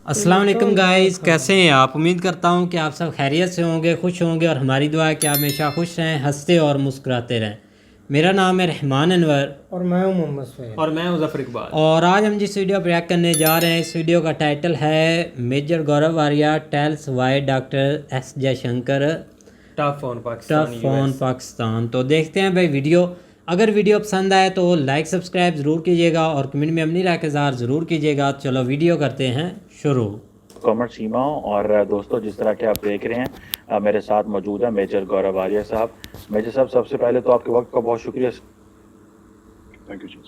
अस्सलाम वालेकुम गाइस, कैसे हैं आप। उम्मीद करता हूं कि आप सब खैरियत से होंगे, खुश होंगे और हमारी दुआ है कि आप हमेशा खुश रहें, हंसते और मुस्कुराते रहें। मेरा नाम है रहमान अनवर और मैं हूं मोहम्मद सुहेल और मैं हूं ज़फ़र इकबाल। और आज हम जिस वीडियो पर रिएक्ट करने जा रहे हैं, इस वीडियो का टाइटल है major Gaurav Arya tells why doctor S Jaishankar tough on Pakistan tough on US. Pakistan. तो देखते हैं भाई वीडियो। अगर वीडियो पसंद आए तो लाइक सब्सक्राइब ज़रूर कीजिएगा और कमेंट में अपनी राय का इज़हार ज़रूर कीजिएगा। चलो वीडियो करते हैं शुरू। कॉमर्स सीमा और दोस्तों, जिस तरह के आप देख रहे हैं मेरे साथ मौजूद है मेजर गौरव आर्या साहब। मेजर साहब, सबसे पहले तो आपके वक्त का बहुत शुक्रिया। थैंक यू जी।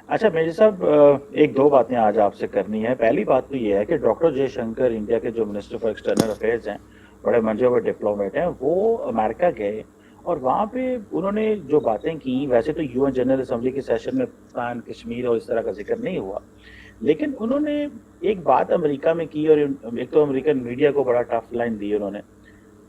अच्छा मेजर साहब, एक दो बातें आज आपसे करनी है। पहली बात तो ये है कि डॉक्टर जयशंकर, इंडिया के जो मिनिस्टर फॉर एक्सटर्नल अफेयर्स हैं, बड़े मंजे हुए डिप्लोमेट हैं, वो अमेरिका गए और वहाँ पे उन्होंने जो बातें की, वैसे तो यूएन जनरल असेंबली के सेशन में पाकिस्तान, कश्मीर और इस तरह का जिक्र नहीं हुआ, लेकिन उन्होंने एक बात अमेरिका में की और एक तो अमेरिकन मीडिया को बड़ा टफ लाइन दी उन्होंने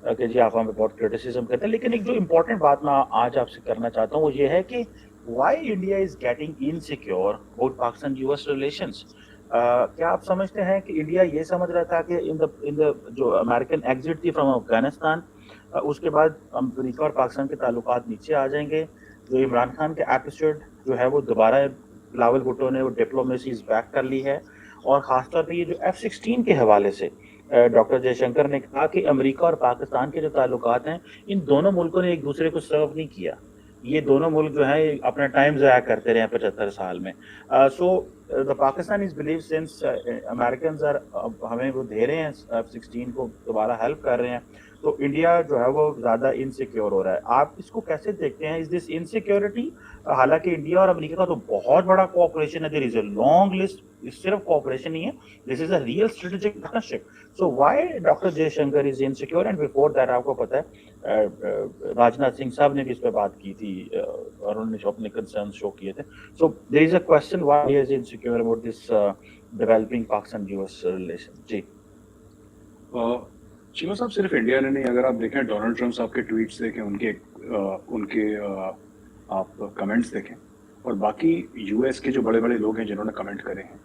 कि जी आप हमें बहुत क्रिटिसिज्म करते हैं। लेकिन एक जो इम्पोर्टेंट बात मैं आज आपसे करना चाहता हूँ वो ये है कि why India is getting insecure about Pakistan US relations. क्या आप समझते हैं कि इंडिया ये समझ रहा था कि इन द जो अमेरिकन एग्जिट थी फ्रॉम अफगानिस्तान, उसके बाद अमेरिका और पाकिस्तान के ताल्लुकात नीचे आ जाएंगे। जो इमरान खान के एपिसोड जो है वो दोबारा बिलावल भुट्टो ने वो डिप्लोमेसी बैक कर ली है। और ख़ासतौर पे ये जो F-16 के हवाले से डॉक्टर जयशंकर ने कहा कि अमेरिका और पाकिस्तान के जो ताल्लुकात हैं, इन दोनों मुल्कों ने एक दूसरे को सर्व नहीं किया। ये दोनों मुल्क जो है अपना टाइम ज़ाया करते रहे 75 साल में। So the Pakistan is believe since American हमें वो दे रहे हैं F-16 को, दोबारा हेल्प कर रहे हैं, तो इंडिया जो है वो ज़्यादा इनसिक्योर हो रहा है। आप इसको कैसे देखते हैं, इज दिस इनसिक्योरिटी? हालांकि इंडिया और अमेरिका का तो बहुत बड़ा कोऑपरेशन है, there is a long list, सिर्फ कोऑपरेशन नहीं है, this is a real strategic partnership. So why doctor Jaishankar is insecure? And before that आपको पता है राजनाथ सिंह साहब ने भी इस पर बात की थी और उन्होंने जो अपने कंसर्न शो किए थे। So there is a question why he is insecure about this developing Pakistan US relation. जी चीमा साहब, सिर्फ इंडिया ने नहीं, अगर आप देखें डोनाल्ड ट्रंप साहब के ट्वीट्स देखें, उनके आप कमेंट्स देखें, और बाकी यूएस के जो बड़े बड़े लोग हैं जिन्होंने कमेंट करे हैं,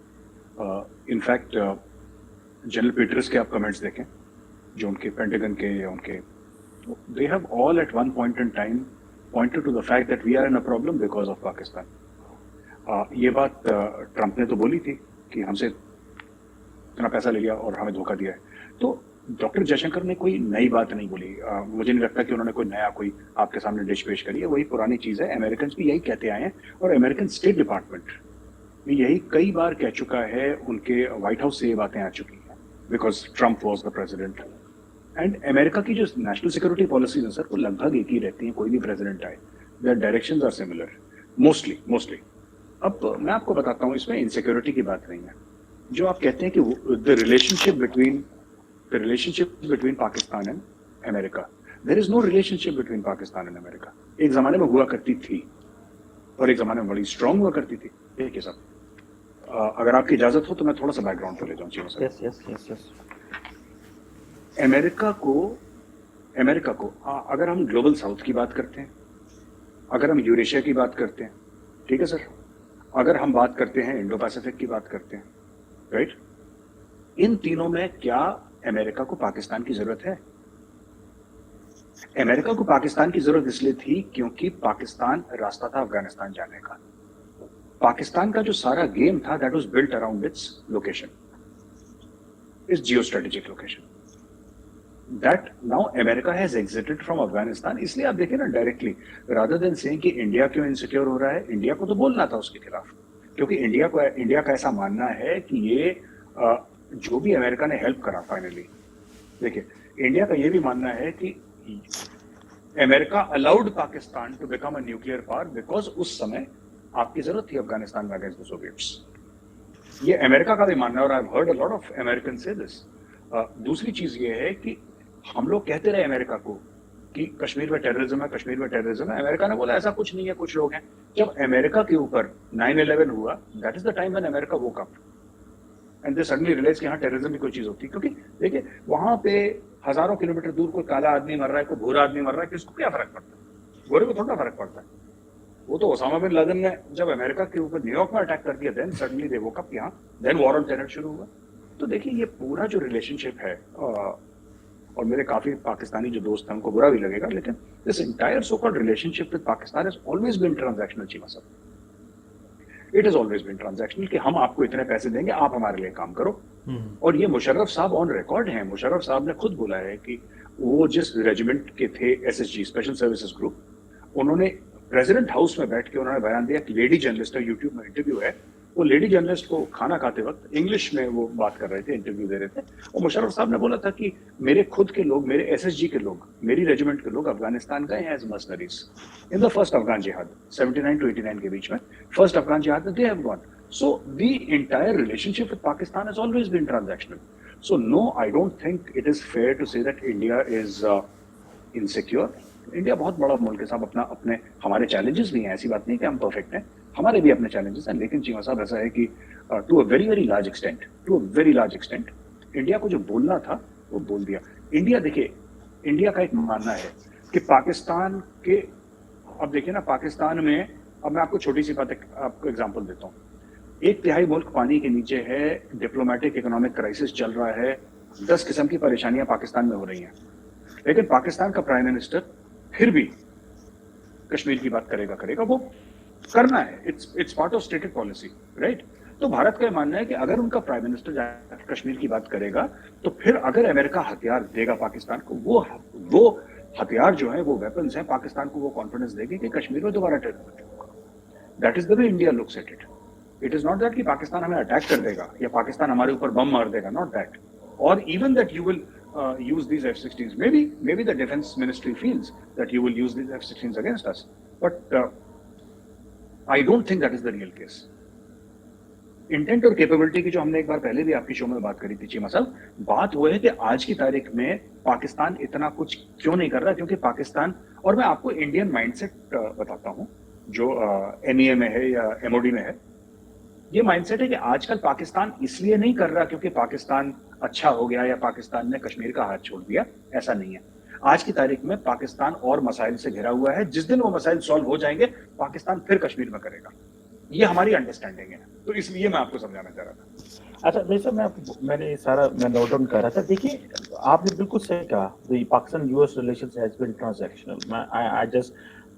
इनफैक्ट जनरल पीटर्स के आप कमेंट्स देखें, जो उनके पेंटागन के या उनके, they have all at one point in time pointed to the fact that we are in a problem because of Pakistan. ये बात ट्रंप ने तो बोली थी कि हमसे इतना पैसा ले लिया और हमें धोखा दिया है। तो डॉक्टर जयशंकर ने कोई नई बात नहीं बोली। मुझे नहीं लगता कि उन्होंने कोई नया कोई आपके सामने डिश पेश करी है, वही पुरानी चीज़ है। अमेरिकन भी यही कहते आए हैं और अमेरिकन स्टेट डिपार्टमेंट भी यही कई बार कह चुका है, उनके व्हाइट हाउस से ये बातें आ चुकी हैं, because Trump was the president. And America की जो नेशनल सिक्योरिटी पॉलिसीज है सर, वो लगभग एक ही रहती हैं, कोई भी प्रेसिडेंट आए, their directions are similar mostly. अब मैं आपको बताता हूँ, इसमें इनसिक्योरिटी की बात नहीं है। जो आप कहते हैं कि the relationship between Pakistan and America, there is no relationship between Pakistan and America. एक जमाने में हुआ करती थी और एक जमाने में बड़ी स्ट्रांग हुआ करती थी। ठीक है साहब, अगर आपकी इजाजत हो तो मैं थोड़ा सा बैकग्राउंड पे ले जाऊँ। यस। अमेरिका को अगर हम ग्लोबल साउथ की बात करते हैं, अगर हम यूरेशिया की बात करते हैं, ठीक है सर, अगर हम बात करते हैं इंडो पैसिफिक की बात करते हैं, राइट, इन तीनों में क्या अमेरिका को पाकिस्तान की जरूरत है? अमेरिका को पाकिस्तान की जरूरत इसलिए थी क्योंकि पाकिस्तान रास्ता था अफगानिस्तान जाने का। पाकिस्तान का जो सारा गेम था, that was built around its location, it's geo strategic location, that now America has exerted from Afghanistan. इसलिए आप देखें ना, डायरेक्टली रादर देन सेइंग कि इंडिया क्यों इनसिक्योर हो रहा है, इंडिया को तो बोलना था उसके खिलाफ, क्योंकि इंडिया का ऐसा मानना है कि ये जो भी अमेरिका ने हेल्प करा फाइनली, देखिए इंडिया का ये भी मानना है कि America allowed Pakistan to become a nuclear power because उस समय आपकी जरूरत थी अफगानिस्तान में अगेंस्ट द सोवियट्स। ये अमेरिका का भी मानना है और I have heard a lot of American say this. दूसरी चीज ये है कि हम लोग कहते रहे अमेरिका को कि कश्मीर में टेररिज्म है। अमेरिका ने बोला ऐसा कुछ नहीं है, कुछ लोग हैं। जब अमेरिका के ऊपर 9/11 हुआ, that is the time when America woke up and they suddenly realise कि हाँ टेररिज्म भी कोई चीज होती है। क्योंकि देखिए वहां पे हजारों किलोमीटर दूर कोई काला आदमी मर रहा है, कोई भूरा आदमी मर रहा है, किसको क्या फर्क पड़ता है? गोरे को थोड़ा फर्क पड़ता है। वो तो ओसामा बिन लादेन ने जब अमेरिका के ऊपर न्यूयॉर्क में अटैक कर दिया, then suddenly they woke up, यहाँ देन वॉर ऑन टेरर शुरू हुआ। तो देखिए ये पूरा जो रिलेशनशिप है, और मेरे काफी पाकिस्तानी जो दोस्त हैं उनको बुरा भी लगेगा, लेकिन this entire so called relationship with Pakistan has always been transactional. Cheema sahab, it has always been transactional कि हम आपको इतने पैसे देंगे, आप हमारे लिए काम करो। और ये मुशर्रफ साहब ऑन रिकॉर्ड हैं, मुशर्रफ साहब ने खुद बोला है कि वो जिस रेजिमेंट के थे, एसएसजी स्पेशल सर्विसेज ग्रुप, उन्होंने प्रेसिडेंट हाउस में बैठ के उन्होंने बयान दिया कि लेडी जर्नलिस्ट है, यूट्यूब में इंटरव्यू है, वो लेडी जर्नलिस्ट को खाना खाते वक्त इंग्लिश में वो बात कर रहे थे, इंटरव्यू दे रहे थे, और मुशर्रफ साहब ने बोला था कि मेरे खुद के लोग, मेरे एसएसजी के लोग, मेरी रेजिमेंट के लोग अफगानिस्तान गए हैं as mercenaries in the first Afghan jihad 79 to 89 के बीच में, फर्स्ट अफगान जिहाद they have gone. So the entire relationship with Pakistan has always been transactional. So no, I don't think it is fair to say that India is insecure. India बहुत बड़ा मुल्क है साहब, अपने हमारे चैलेंजेस भी हैं, ऐसी बात नहीं कि हम परफेक्ट हैं, हमारे भी अपने चैलेंजेस हैं, लेकिन चीमा साहब ऐसा है कि to a very large extent India को जो बोलना था वो बोल दिया। इंडिया, देखिए इंडिया का एक मानना है कि पाकिस्तान के, अब देखिए ना पाकिस्तान में, अब मैं आपको छोटी सी बात आपको एग्जांपल देता हूँ, 1/3 मुल्क पानी के नीचे है, डिप्लोमेटिक इकोनॉमिक क्राइसिस चल रहा है, 10 किस्म की परेशानियां पाकिस्तान में हो रही हैं, लेकिन पाकिस्तान का प्राइम मिनिस्टर फिर भी कश्मीर की बात करेगा, वो करना है, it's part of stated policy, right. तो भारत का मानना है कि अगर उनका प्राइम मिनिस्टर जाकर कश्मीर की बात करेगा, तो फिर अगर अमेरिका हथियार देगा पाकिस्तान को, वो हथियार जो है, वो वेपन्स हैं, पाकिस्तान को वो कॉन्फिडेंस देगी कि कश्मीर में दोबारा टेरर होगा। That is the way India looks at it. It is not that कि पाकिस्तान हमें अटैक कर देगा या पाकिस्तान हमारे ऊपर बम मार देगा, नॉट दैट, और even that you will use these F-16s. Maybe the defense ministry feels that you will use these F-16s against us, but I don't think that is the real case. Intent और capability की जो हमने एक बार पहले भी आपकी show में बात करी थी चीमा साहब, बात वो है कि आज की तारीख में पाकिस्तान इतना कुछ क्यों नहीं कर रहा, क्योंकि पाकिस्तान, और मैं आपको इंडियन माइंडसेट बताता हूं जो NEA में है या MOD में है, ये माइंडसेट है कि आजकल पाकिस्तान इसलिए नहीं कर रहा क्योंकि पाकिस्तान अच्छा हो गया या पाकिस्तान ने कश्मीर का हाथ छोड़ दिया, ऐसा नहीं है। आज की तारीख में पाकिस्तान और मसाइल से घिरा हुआ है, जिस दिन वो मसाइल सॉल्व हो जाएंगे पाकिस्तान फिर कश्मीर में करेगा, ये हमारी अंडरस्टैंडिंग है, तो इसलिए मैं आपको समझाना चाह रहा था। अच्छा भाई साहब, मैंने सारा नोट डाउन कर रहा था। देखिए आपने बिल्कुल सही कहा, Pakistan US relations has been transactional. I just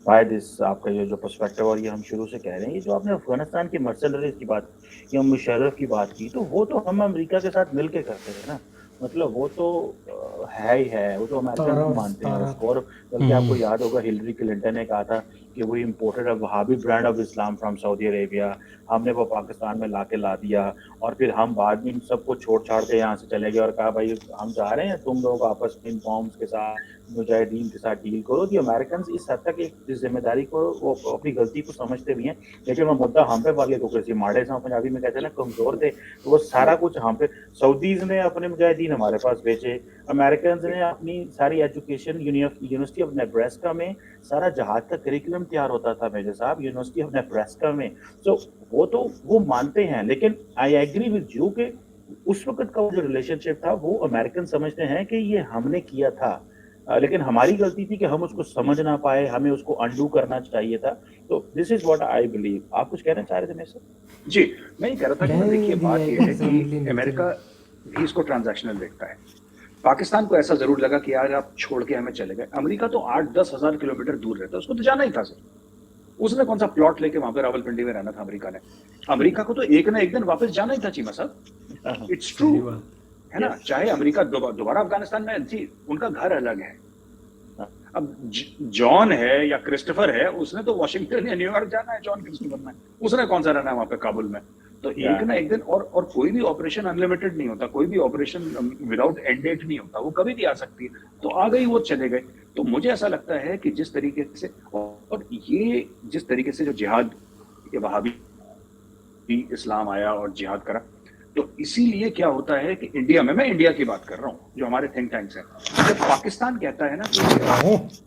buy this, आपका ये जो पर्सपेक्टिव, और ये हम शुरू से कह रहे हैं, ये जो आपने अफगानिस्तान की मर्सनरीज की बात या मुशर्रफ की बात की, तो वो तो हम अमेरिका के साथ मिलके करते थे ना, मतलब वो तो है ही है, वो तो अमेरिकन मानते हैं उसको। और बल्कि आपको याद होगा हिलरी क्लिंटन ने कहा था कि वो imported a Wahhabi brand of Islam from Saudi Arabia, हमने वो पाकिस्तान में ला दिया, और फिर हम बाद में सबको छोड़ छाड़ के यहाँ से चले गए और कहा भाई हम जा रहे हैं, तुम लोग आपस में इन कॉम्स के साथ, मुजाहिदीन के साथ डील करो। कि अमेरिकन इस हद तक इस जिम्मेदारी को, वो अपनी गलती को समझते भी हैं, लेकिन वो मुद्दा हम पे वाले तो कैसे माड़े से पंजाबी में कहते हैं ना, कमजोर थे, तो वो सारा कुछ हम पे, सऊदीज ने अपने मुजाहिदीन हमारे पास भेजे, अमेरिकन ने अपनी सारी एजुकेशन, यूनिवर्सिटी ऑफ नेब्रास्का में सारा जहाज का करिकुलम तैयार होता था मेजर साहब, यूनिवर्सिटी ऑफ नेब्रास्का में। तो वो मानते हैं, लेकिन आई एग्री विद यू कि उस वक्त का जो रिलेशनशिप था वो अमेरिकन समझते हैं कि ये हमने किया था, लेकिन हमारी गलती थी कि हम उसको समझ ना पाए, हमें उसको अंडू करना चाहिए था। तो this is what I believe. आप कुछ कहना चाह रहे थे मेरे से? जी, मैं ये कह रहा था कि देखिए बात ये है कि अमेरिका भी इसको ट्रांजैक्शनल देखता है। पाकिस्तान को ऐसा जरूर लगा कि यार आप छोड़ के हमें चले गए, अमेरिका तो 8-10 हजार किलोमीटर दूर रहता है, उसको तो जाना ही था सर, उसने कौन सा प्लॉट लेके वहां पे रावलपिंडी में रहना था। अमेरिका को तो एक ना एक दिन वापस जाना ही था चीमा साहब, इट्स ट्रू है ना। चाहे अमेरिका दोबारा अफगानिस्तान में, जी उनका घर अलग है। अब जॉन है या क्रिस्टोफर है, उसने तो वॉशिंगटन या न्यूयॉर्क जाना है, जॉन क्रिस्टोफर में, उसने कौन सा रहना है वहां पे काबुल में। तो एक ना एक दिन, और कोई भी ऑपरेशन अनलिमिटेड नहीं होता, कोई भी ऑपरेशन विदाउट एंड डेट नहीं होता, वो कभी भी आ सकती है। तो आ गई, वो चले गए। तो मुझे ऐसा लगता है कि जिस तरीके से, और ये जिस तरीके से जो जिहाद, ये वहाबी इस्लाम आया और जिहाद करा, तो इसीलिए क्या होता है कि इंडिया में, मैं इंडिया की बात कर रहा हूँ, जो हमारे थिंक टैंक्स हैं, जब पाकिस्तान कहता है ना कि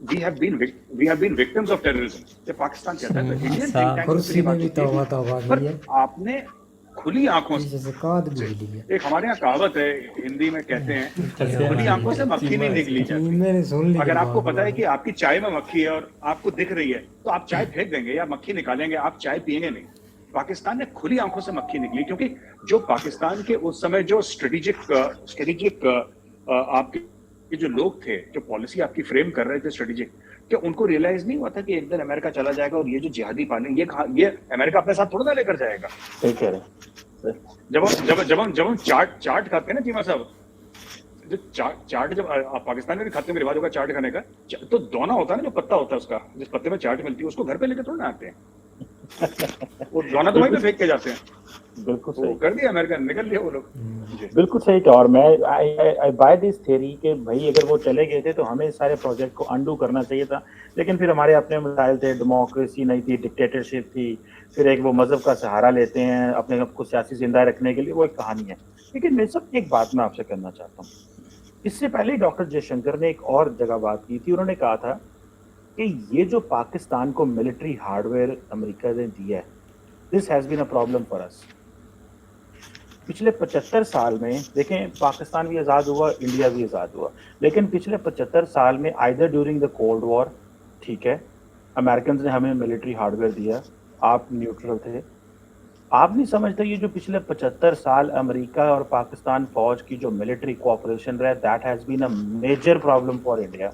we have been victims of terrorism, जब पाकिस्तान कहता है तो इंडियन थिंक टैंक पर आपने खुली आंखों से, ज़कात भूल है। एक हमारे यहाँ कहावत है, हिंदी में कहते हैं, खुली आंखों से मक्खी नहीं निकली जाती। मैंने सुन लिया। अगर आपको पता है कि आपकी चाय में मक्खी है और आपको दिख रही है, तो आप चाय फेंक देंगे या मक्खी निकालेंगे, आप चाय पिएंगे नहीं। पाकिस्तान ने खुली आंखों से मक्खी निकली, क्योंकि जो पाकिस्तान के उस समय जो स्ट्रेटेजिक आपके जो लोग थे, जो पॉलिसी आपकी फ्रेम कर रहे थे स्ट्रेटेजिक, क्या उनको रियलाइज नहीं हुआ था कि एक दिन अमेरिका चला जाएगा और ये जो जिहादी पाले ये अमेरिका अपने साथ थोड़ा ना लेकर जाएगा। सही कह रहे हैं। जब हम चाट खाते हैं ना चीमा साहब, जो चाट जब आप पाकिस्तान में भी खाते हैं, रिवाज होगा चाट खाने का, तो दोना होता है ना, जो पत्ता होता है उसका, जिस पत्ते में चाट मिलती है, उसको घर पे लेके थोड़ा ना आते हैं, वो दोना तो वहीं पे फेंक के जाते हैं। बिल्कुल वो सही, कर दिया अमेरिका, निकल लिया वो लोग। बिल्कुल सही कहा। और मैं आई बाय दिस थ्योरी कि भाई अगर वो चले गए थे तो हमें सारे प्रोजेक्ट को अंडू करना चाहिए था, लेकिन फिर हमारे अपने मसाइल थे, डेमोक्रेसी नहीं थी, डिक्टेटरशिप थी, फिर एक वो मजहब का सहारा लेते हैं अपने आप को सियासी जिंदा रखने के लिए, वो एक कहानी है। लेकिन मेरे सब एक बात मैं आपसे करना चाहता हूँ, इससे पहले डॉक्टर जयशंकर ने एक और जगह बात की थी, उन्होंने कहा था कि ये जो पाकिस्तान को मिलिट्री हार्डवेयर अमेरिका ने दिया है, this has been a problem for us. पिछले 75 साल में देखें, पाकिस्तान भी आज़ाद हुआ, इंडिया भी आज़ाद हुआ, लेकिन पिछले 75 साल में either during the cold war, ठीक है, अमेरिकन ने हमें मिलिट्री हार्डवेयर दिया, आप न्यूट्रल थे। आप नहीं समझते ये जो पिछले 75 साल अमेरिका और पाकिस्तान फौज की जो मिलिट्री कोऑपरेशन रहा, that has been a major problem for India.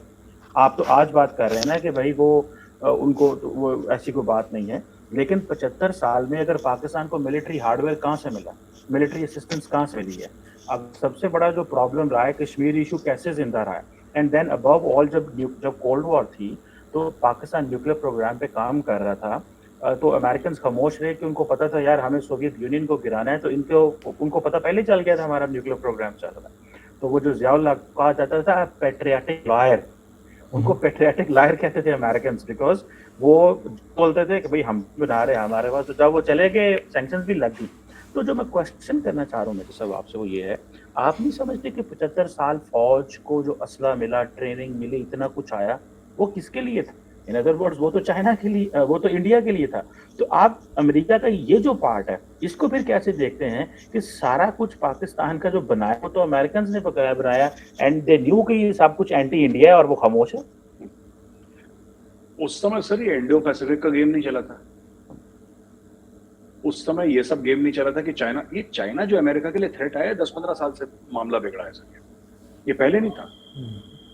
आप तो आज बात कर रहे हैं ना कि भाई उनको वो ऐसी कोई बात नहीं है, लेकिन 75 साल में अगर पाकिस्तान को मिलिट्री हार्डवेयर कहाँ से मिला, मिलिट्री असिस्टेंस कहाँ से मिली है? अब सबसे बड़ा जो प्रॉब्लम रहा है, कश्मीर इशू कैसे जिंदा रहा है, एंड देन अबव ऑल जब कोल्ड वॉर थी तो पाकिस्तान न्यूक्लियर प्रोग्राम पे काम कर रहा था, तो अमेरिकन खामोश रहे कि उनको पता था यार हमें सोवियत यूनियन को गिराना है, तो उनको पता पहले चल गया था हमारा न्यूक्लियर प्रोग्राम चल रहा है। तो वो जो ज़ियाउल हक कहा जाता था पैट्रियाटिक लॉयर, उनको पैट्रियाटिक लायर कहते थे अमेरिकन, बिकॉज वो बोलते थे कि भाई हम बना रहे हैं हमारे पास, तो जब वो चले गए सैंक्शंस भी लग गई। तो जो मैं क्वेश्चन करना चाह रहा हूँ मेरे सब आपसे वो ये है, आप नहीं समझते कि 75 साल फौज को जो असला मिला, ट्रेनिंग मिली, इतना कुछ आया, वो किसके लिए था? इन अदर वर्ड्स वो तो चाइना के लिए, वो तो इंडिया के लिए था। तो आप अमेरिका का ये जो पार्ट है, इसको फिर कैसे देखते हैं कि सारा कुछ पाकिस्तान का जो बनाया वो तो अमेरिकन ने बनाया, एंड दे न्यू कि ये सब कुछ एंटी इंडिया है और वो खामोश है? उस समय सर ये इंडो पैसिफिक का गेम नहीं चला था, उस समय ये सब गेम नहीं चला था कि चाइना जो अमेरिका के लिए थ्रेट आया 10-15 साल से मामला बिगड़ा है सर, ये पहले नहीं था।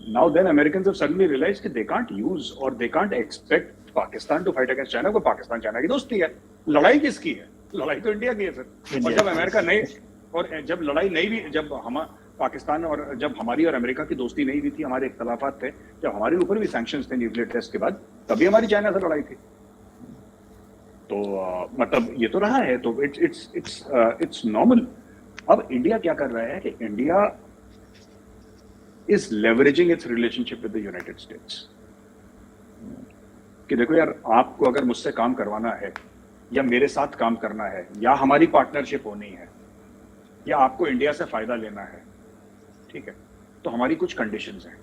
Now then Americans have suddenly realized कि they can't use or they can't expect Pakistan to fight against China, को पाकिस्तान चाइना की दोस्ती है, लड़ाई किसकी है? लड़ाई तो इंडिया की है सर। और जब अमेरिका नहीं, और जब लड़ाई नहीं भी, जब हम पाकिस्तान और जब हमारी और अमेरिका की दोस्ती नहीं भी थी, हमारे इख्तलाफात थे, जब हमारे ऊपर भी सैंक्शंस थे न्यूक्लियर टेस्ट के बाद, तभी हमारी चाइना से लड़ाई थी। तो मतलब ये तो रहा है, तो इट्स नॉर्मल। अब इंडिया क्या कर रहा है कि India is leveraging its relationship with the United States. कि देखो यार, आपको अगर मुझसे काम करवाना है या मेरे साथ काम करना है या हमारी पार्टनरशिप होनी है या आपको इंडिया से फायदा लेना है, ठीक है, तो हमारी कुछ कंडीशंस हैं।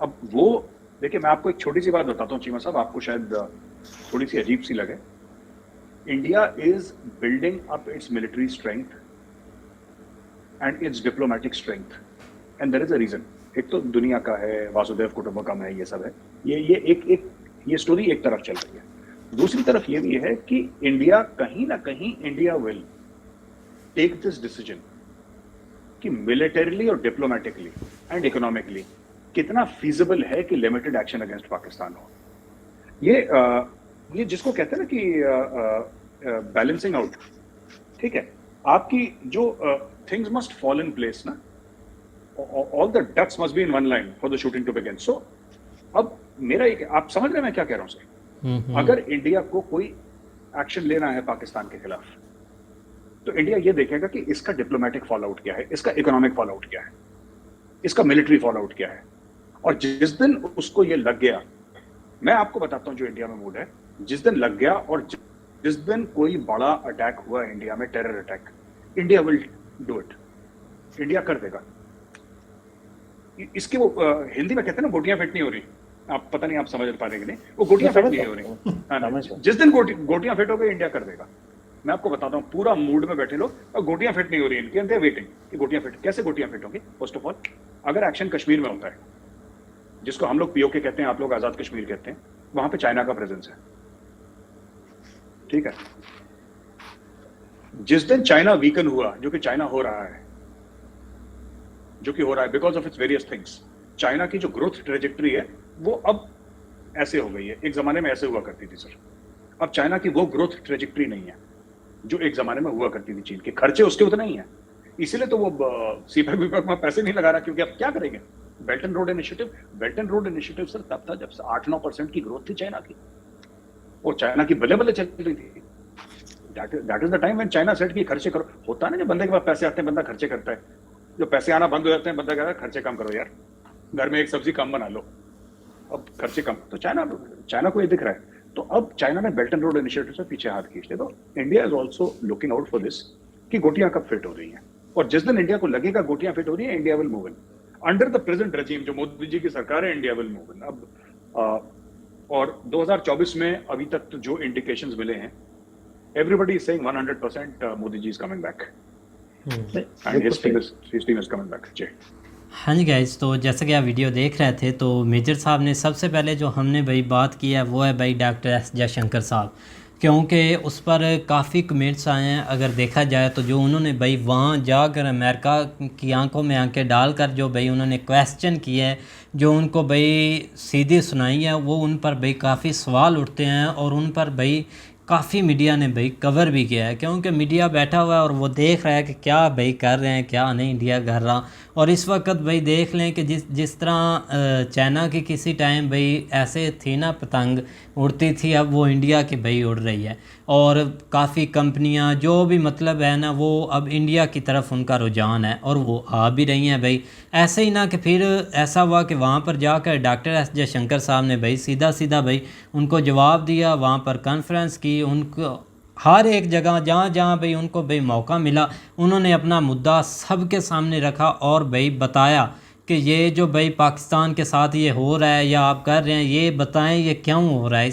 अब वो देखिए, मैं आपको एक छोटी सी बात बताता हूँ चीमा साहब, आपको शायद थोड़ी सी अजीब सी लगे। India is building up it's military strength and its diplomatic strength, and there is a reason. एक तो दुनिया का है, वासुदेव कुटुंबकम है, ये सब है, ये स्टोरी एक तरफ चल रही है। दूसरी तरफ ये भी है कि इंडिया कहीं ना कहीं India will take this decision कि मिलिटरीली और डिप्लोमेटिकली एंड इकोनॉमिकली कितना फीजिबल है कि लिमिटेड एक्शन अगेंस्ट पाकिस्तान हो। ये जिसको कहते हैं ना कि बैलेंसिंग आउट, ठीक है, आपकी जो things must fall in place ना, all the ducks must be in one line for the shooting to begin. So अब मेरा एक, आप समझ रहे हैं मैं क्या कह रहा हूँ सर? अगर इंडिया को कोई एक्शन लेना है पाकिस्तान के खिलाफ, तो इंडिया ये देखेगा कि इसका डिप्लोमेटिक फॉल आउट क्या है, इसका इकोनॉमिक फॉल आउट क्या है, इसका मिलिट्री फॉल आउट क्या है। और जिस दिन उसको ये लग गया, मैं आपको बताता हूँ जो इंडिया में मूड है, जिस दिन लग गया और जिस दिन कोई बड़ा अटैक हुआ इंडिया में, terror attack, India will do it, India कर देगा। इसके वो हिंदी में कहते हैं ना, गोटियां फिट नहीं हो रही, आप पता नहीं आप समझ पा रहे कि नहीं, वो गोटियां फिट नहीं हो रही। जिस दिन गोटियां फिट हो गई, इंडिया कर देगा। मैं आपको बताता हूँ, पूरा मूड में बैठे लोग और गोटियां फिट नहीं हो रही इनकी, एंड दे आर वेटिंग कि गोटियां फिट, कैसे गोटियां फिट होंगी? फर्स्ट ऑफ ऑल, अगर एक्शन कश्मीर में होता है, जिसको हम लोग पीओके कहते हैं, आप लोग आजाद कश्मीर कहते हैं, वहां पे चाइना का प्रेजेंस है, ठीक है? जिस दिन चाइना वीकन हुआ, जो कि चाइना हो रहा है, जो कि हो रहा है because of its various things, China की जो ग्रोथ ट्रेजेक्टरी है वो अब ऐसे हो गई है, एक जमाने में ऐसे हुआ करती थी सर, अब चाइना की वो ग्रोथ ट्रेजेक्टरी नहीं है जो एक जमाने में हुआ करती थी। चीन के खर्चे उसके उतने ही हैं, इसीलिए तो वो सीपैक वीपैक में पैसे नहीं लगा रहा, क्योंकि अब क्या करेंगे? Belt and road initiative sir तब था जब 8-9% की ग्रोथ थी चाइना की, और चाइना की बल्ले बल्ले चल रही थी। That is the time when China set की खर्चे करो। होता है ना, जब बंदे के पास पैसे आते हैं बंदा खर्चे करता है, जो पैसे आना बंद हो जाते हैं बंदा कहता है खर्चे कम करो यार, घर में एक सब्जी कम बना लो, अब खर्चे कम। तो चाइना को ये दिख रहा है, तो अब चाइना ने बेल्ट एंड रोड इनिशिएटिव से पीछे हाथ खींच लिया। तो India is also looking out for this कि गोटियां कब फिट हो रही हैं, और जिस दिन इंडिया को लगेगा गोटियां फिट हो रही है, India will move in under the present regime, जो मोदी जी की सरकार है, इंडिया विल मूव इन। अब और 2024 में अभी तक तो जो इंडिकेशंस मिले हैं, everybody is saying 100% Modi ji is coming back and his team is coming back. जी हाँ जी गाइस, तो जैसा कि आप वीडियो देख रहे थे, तो मेजर साहब ने सबसे पहले जो हमने भाई बात की है वो है भाई डॉक्टर एस जयशंकर साहब, क्योंकि उस पर काफ़ी कमेंट्स आए हैं। अगर देखा जाए तो जो उन्होंने भाई वहाँ जाकर अमेरिका की आंखों में आंखें डालकर जो भाई उन्होंने क्वेश्चन किए हैं, जो उनको भाई सीधी सुनाई है, वो उन पर भाई काफ़ी सवाल उठते हैं, और उन पर भाई काफ़ी मीडिया ने भाई कवर भी किया है, क्योंकि मीडिया बैठा हुआ है और वो देख रहा है कि क्या भाई कर रहे हैं, क्या नहीं इंडिया कर रहा। और इस वक्त भाई देख लें कि जिस तरह चाइना की किसी टाइम भाई ऐसे थी ना पतंग उड़ती थी, अब वो इंडिया की भाई उड़ रही है, और काफ़ी कंपनियां जो भी मतलब है ना, वो अब इंडिया की तरफ उनका रुझान है, और वो आ भी रही हैं भाई। ऐसे ही ना कि फिर ऐसा हुआ कि वहाँ पर जाकर डॉक्टर एस जयशंकर साहब ने भाई सीधा सीधा भाई उनको जवाब दिया, वहाँ पर कॉन्फ्रेंस की, उनको हर एक जगह जहाँ जहाँ भाई उनको भाई मौका मिला, उन्होंने अपना मुद्दा सबके सामने रखा और भाई बताया कि ये जो भाई पाकिस्तान के साथ ये हो रहा है या आप कर रहे हैं, ये बताएं ये क्यों हो रहा है,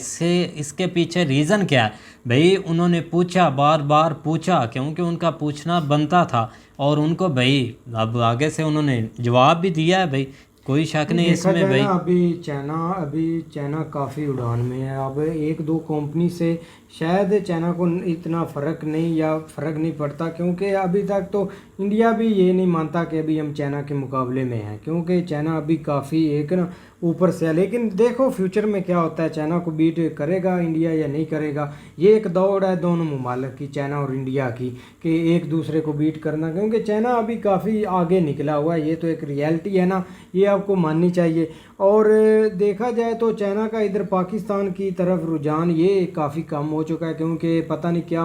इसके पीछे रीज़न क्या है भाई। उन्होंने पूछा, बार बार पूछा, क्योंकि उनका पूछना बनता था, और उनको भाई अब आगे से उन्होंने जवाब भी दिया है भाई, कोई शक नहीं इसमें भाई। अभी चाइना काफ़ी उड़ान में है। अब एक दो कंपनी से शायद चाइना को इतना फ़र्क नहीं पड़ता, क्योंकि अभी तक तो इंडिया भी ये नहीं मानता कि अभी हम चाइना के मुकाबले में हैं, क्योंकि चाइना अभी काफ़ी एक ना ऊपर से है। लेकिन देखो फ्यूचर में क्या होता है, चाइना को बीट करेगा इंडिया या नहीं करेगा। ये एक दौड़ है दोनों मुमालिक की, चाइना और इंडिया की, कि एक दूसरे को बीट करना, क्योंकि चाइना अभी काफ़ी आगे निकला हुआ है। ये तो एक रियलिटी है ना, ये आपको माननी चाहिए। और देखा जाए तो चाइना का इधर पाकिस्तान की तरफ रुझान ये काफ़ी कम हो चुका है, क्योंकि पता नहीं क्या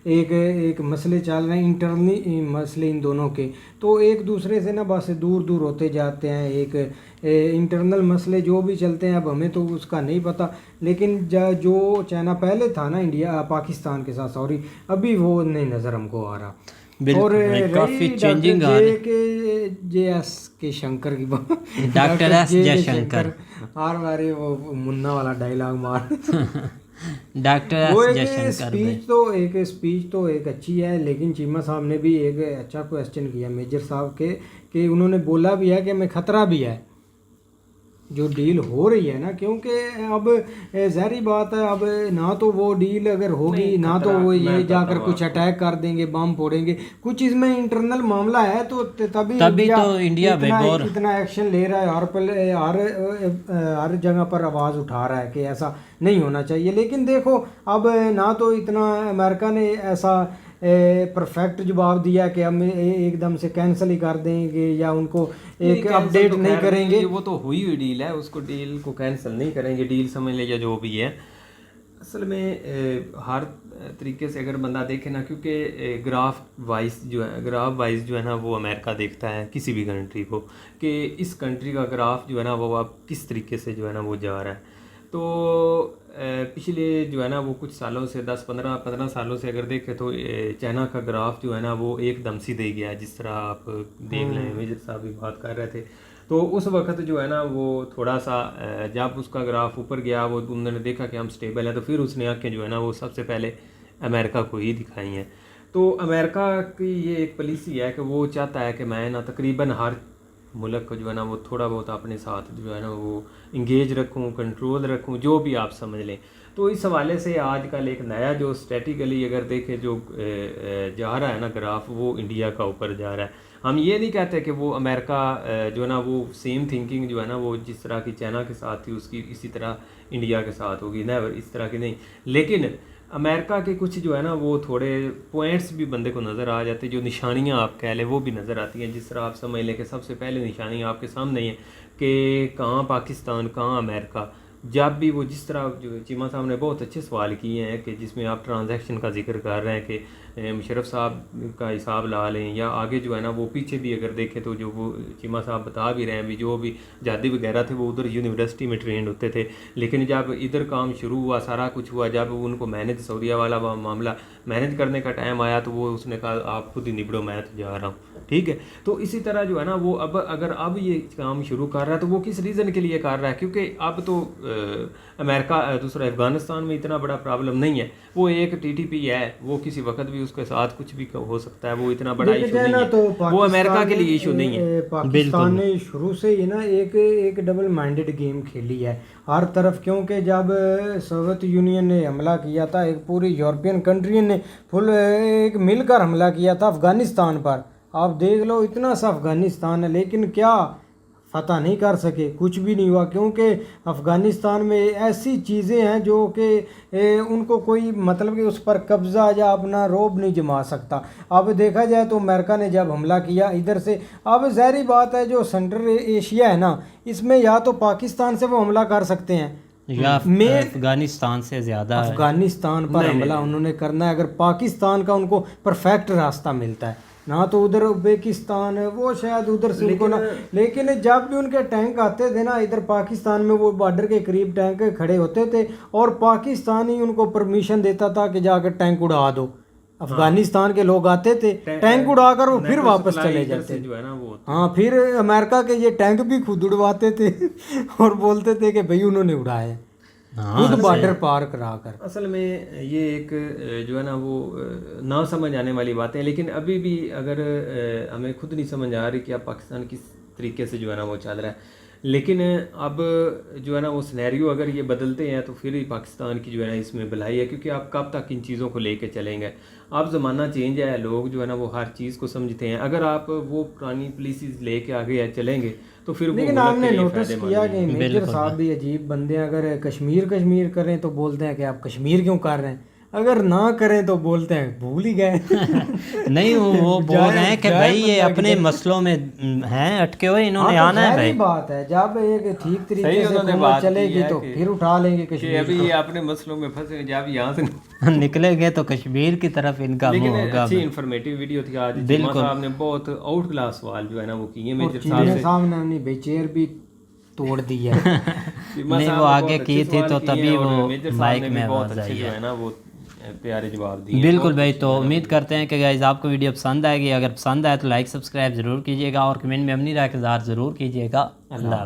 एक मसले चल रहे हैं, इंटरनली मसले इन दोनों के, तो एक दूसरे से ना बस दूर दूर होते जाते हैं। एक इंटरनल मसले जो भी चलते हैं, अब हमें तो उसका नहीं पता, लेकिन जो चाइना पहले था ना पाकिस्तान के साथ, सॉरी, अभी वो नहीं नज़र हमको आ रहा। और काफ़ी चेंजिंग आ रही है। जे.एस. के शंकर की बात, डॉक्टर एस जयशंकर, हर बारी वो मुन्ना वाला डायलॉग मार डॉक्टर एस जयशंकर। स्पीच तो एक अच्छी है, लेकिन चीमा साहब ने भी एक अच्छा क्वेश्चन किया मेजर साहब के, कि उन्होंने बोला भी है कि हमें खतरा भी है जो डील हो रही है ना, क्योंकि अब ज़ाहिर बात है, अब ना तो वो डील अगर होगी, ना तो वो ये जाकर कुछ अटैक कर देंगे, बम फोड़ेंगे, कुछ इसमें इंटरनल मामला है, तो तभी तो इंडिया इतना एक्शन ले रहा है, हर जगह पर आवाज़ उठा रहा है कि ऐसा नहीं होना चाहिए। लेकिन देखो अब ना तो इतना अमेरिका ने ऐसा परफेक्ट जवाब दिया कि हम एकदम से कैंसिल ही कर देंगे या उनको एक अपडेट तो नहीं करेंगे। वो तो हुई हुई डील है, उसको डील को कैंसिल नहीं करेंगे, डील समझ लीजिए जो भी है। असल में हर तरीके से अगर बंदा देखे ना, क्योंकि ग्राफ वाइज जो है ना वो अमेरिका देखता है किसी भी कंट्री को, कि इस कंट्री का ग्राफ जो है ना वो अब किस तरीके से जो है ना वो जा रहा है। तो पिछले जो है ना वो कुछ सालों से 10-15 सालों से अगर देखें तो चाइना का ग्राफ जो है ना वो एकदम सीधे गया है, जिस तरह आप देख लें, मेजर साहब भी बात कर रहे थे। तो उस वक्त जो है ना वो थोड़ा सा जब उसका ग्राफ ऊपर गया, वो उन्होंने देखा कि हम स्टेबल है, तो फिर उसने आके जो है ना वो सबसे पहले अमेरिका को ही दिखाई हैं। तो अमेरिका की ये एक पॉलिसी है कि वो चाहता है कि मैं ना तकरीबन हर मुल्क को जो है ना वो थोड़ा बहुत अपने साथ जो है ना वो इंगेज रखूं, कंट्रोल रखूं, जो भी आप समझ लें। तो इस हवाले से आजकल एक नया जो स्ट्रेटिकली अगर देखें जो जा रहा है ना ग्राफ, वो इंडिया का ऊपर जा रहा है। हम ये नहीं कहते कि वो अमेरिका जो है ना वो सेम थिंकिंग जो है ना वो जिस तरह की चाइना के साथ थी उसकी इसी तरह इंडिया के साथ होगी, नेवर इस तरह की नहीं। लेकिन अमेरिका के कुछ जो है ना वो थोड़े पॉइंट्स भी बंदे को नज़र आ जाते हैं, जो निशानियां आप कह लें वो भी नज़र आती हैं। जिस तरह आप समझ लें कि सबसे पहले निशानी आपके सामने ही है कि कहाँ पाकिस्तान कहाँ अमेरिका। जब भी वो जिस तरह जो चीमा साहब ने बहुत अच्छे सवाल किए हैं कि जिसमें आप ट्रांजैक्शन का जिक्र कर रहे हैं कि मुशर्रफ साहब का हिसाब ला लें, या आगे जो है ना वो पीछे भी अगर देखें तो जो वो चीमा साहब बता भी रहे हैं भी जो भी जादी वगैरह थे वो उधर यूनिवर्सिटी में ट्रेंड होते थे, लेकिन जब इधर काम शुरू हुआ सारा कुछ हुआ, जब उनको मैनेज सऊदीया वाला मामला मैनेज करने का टाइम आया तो वो उसने कहा आप खुद ही निबड़ो, मैं तो जा रहा हूँ। ठीक है, तो इसी तरह जो है ना वो अब ये काम शुरू कर रहा है तो वो किस रीज़न के लिए कर रहा है, क्योंकि अब तो अमेरिका दूसरा अफ़गानिस्तान में इतना बड़ा प्रॉब्लम नहीं है, वो एक टीटीपी है, वो किसी वक्त भी उसके साथ कुछ भी हो सकता है, वो इतना बड़ा इशू नहीं है, तो वो अमेरिका के लिए इशू नहीं है। पाकिस्तान ने शुरू से ही ना एक डबल माइंडेड गेम खेली है हर तरफ, क्योंकि जब सोवियत यूनियन ने हमला किया था, एक पूरी यूरोपियन कंट्री ने फुल एक मिलकर हमला किया था अफ़गानिस्तान पर। आप देख लो इतना सा अफ़गानिस्तान है, लेकिन क्या फतह नहीं कर सके, कुछ भी नहीं हुआ, क्योंकि अफ़गानिस्तान में ऐसी चीज़ें हैं जो कि उनको कोई मतलब कि उस पर कब्ज़ा या अपना रोब नहीं जमा सकता। अब देखा जाए तो अमेरिका ने जब हमला किया इधर से, अब ज़ाहिर बात है जो सेंट्रल एशिया है ना, इसमें या तो पाकिस्तान से वो हमला कर सकते हैं या अफगानिस्तान से ज़्यादा अफ़गानिस्तान पर हमला उन्होंने करना है अगर पाकिस्तान का उनको परफेक्ट रास्ता मिलता है ना, तो उधर उज़्बेकिस्तान है वो शायद उधर से उनको ना, लेकिन जब भी उनके टैंक आते थे ना इधर पाकिस्तान में, वो बॉर्डर के करीब टैंक खड़े होते थे और पाकिस्तान ही उनको परमिशन देता था कि जाकर टैंक उड़ा दो। अफगानिस्तान के लोग आते थे टैंक उड़ाकर वो फिर वापस चले जाते जो है ना वो। हाँ, फिर अमेरिका के ये टैंक भी खुद उड़वाते थे और बोलते थे कि भाई उन्होंने उड़ाए, खुद बॉर्डर पार कराकर। असल में ये एक जो है ना वो ना समझ आने वाली बातें, लेकिन अभी भी अगर हमें खुद नहीं समझ आ रही कि अब पाकिस्तान किस तरीके से जो है ना वो चल रहा है, लेकिन अब जो है ना वो सिनेरियो अगर ये बदलते हैं तो फिर ही पाकिस्तान की जो है ना इसमें भलाई है, क्योंकि आप कब तक इन चीज़ों को लेके चलेंगे। अब ज़माना चेंज है, लोग जो है ना वो हर चीज़ को समझते हैं। अगर आप वो पुरानी पॉलिसीज़ लेके आगे चलेंगे तो फिर लेकिन आपने नोटिस किया कि मेजर साहब भी अजीब बंदे हैं, अगर कश्मीर करें तो बोलते हैं कि आप कश्मीर क्यों कर रहे हैं, अगर ना करें तो बोलते हैं भूल ही गए नहीं वो बोल रहे हैं कि भाई ये अपने मसलों में हैं अटके हुए, इन्होंने आना है भाई। बात है जब एक ठीक तरीके से हुकूमत चलेगी तो फिर उठा लेंगे कश्मीर। अभी ये अपने मसलों में फंसे, जब यहाँ से निकलेंगे तो कश्मीर की तरफ इनका मुंह होगा। अच्छी इन्फॉर्मेटिव वीडियो थी आज। बिल्कुल, आपने बहुत आउट क्लास सवाल जो है ना वो किए मेजर साहब ने अपनी बेचेर भी तोड़ दी है नहीं वो आगे की थी तो तभी वो माइक में आवाज आई है ना, वो प्यारे जवाब दिए। बिल्कुल भाई, तो उम्मीद करते हैं कि गाइस आपको वीडियो पसंद आएगी। अगर पसंद आए तो लाइक सब्सक्राइब ज़रूर कीजिएगा और कमेंट में अपनी राय का इज़हार ज़रूर कीजिएगा। अल्लाह।